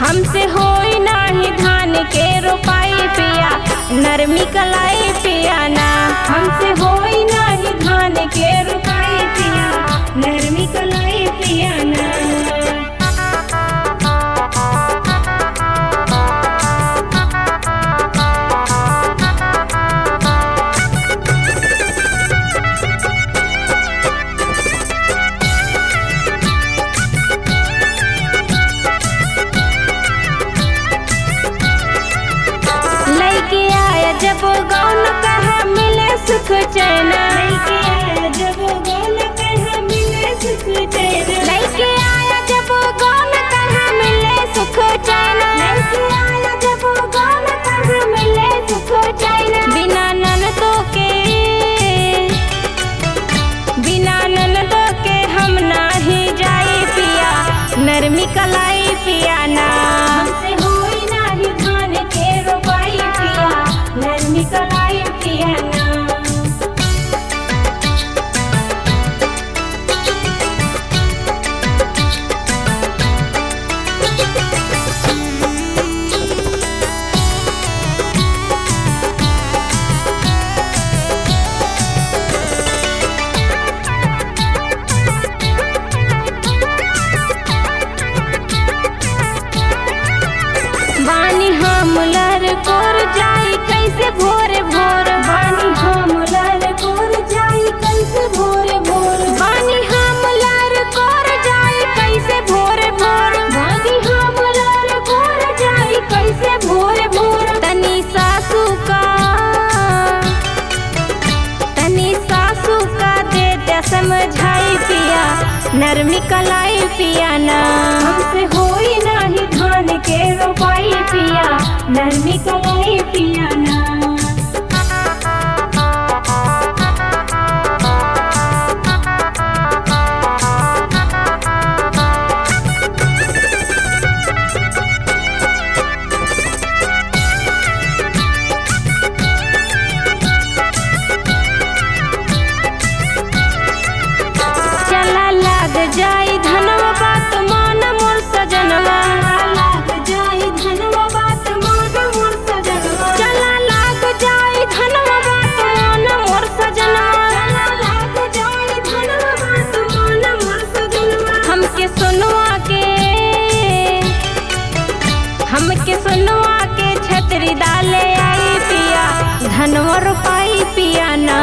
हमसे होई नाही धान के रोपाई पिया, नरमी कलाई पिया ना। हमसे होई नाही धान के रोपाई पिया, नरमी कलाई पिया ना। जब गौन कहा मिले सुख चैन, लैके आया जब गौन कहा मिले सुख चैन। लैके आया जब गौन कहा मिले सुख चैन, लैके आया जब गौन कहा मिले सुख चैन। बिना ननदों के हम नाही जाई पिया, नरमी कलाई पिया ना। हमसे होई नाही धान के रोपाई पिया, नरमी कलाई पिया ना। बानी हम लर कोर जाई कैसे भोरे भोर, बानी हम लर कोर जाई कैसे भोरे भोर। बानी हम लर कोर जाई कैसे भोरे भोर, बानी हम लर कोर जाई कैसे भोरे भोर। तनी सासू का दे दे समझाई पिया, नरमी कलाई पिया ना। हमसे होई नाही धान के रोपाई पिया, नरमी कलाई पिया ना। चला लाग जाई धनवा बात मान मोर सजनवा, लाग जाई धनवा बात मान मोर सजनवा। चला लाग जाई धनवा बात मान मोर सजनवा, लाग जाई धनवा बात मान मोर सजनवा। हमके सुनवा के छतरी डाले आई पिया, धनवा रोपाई पिया ना।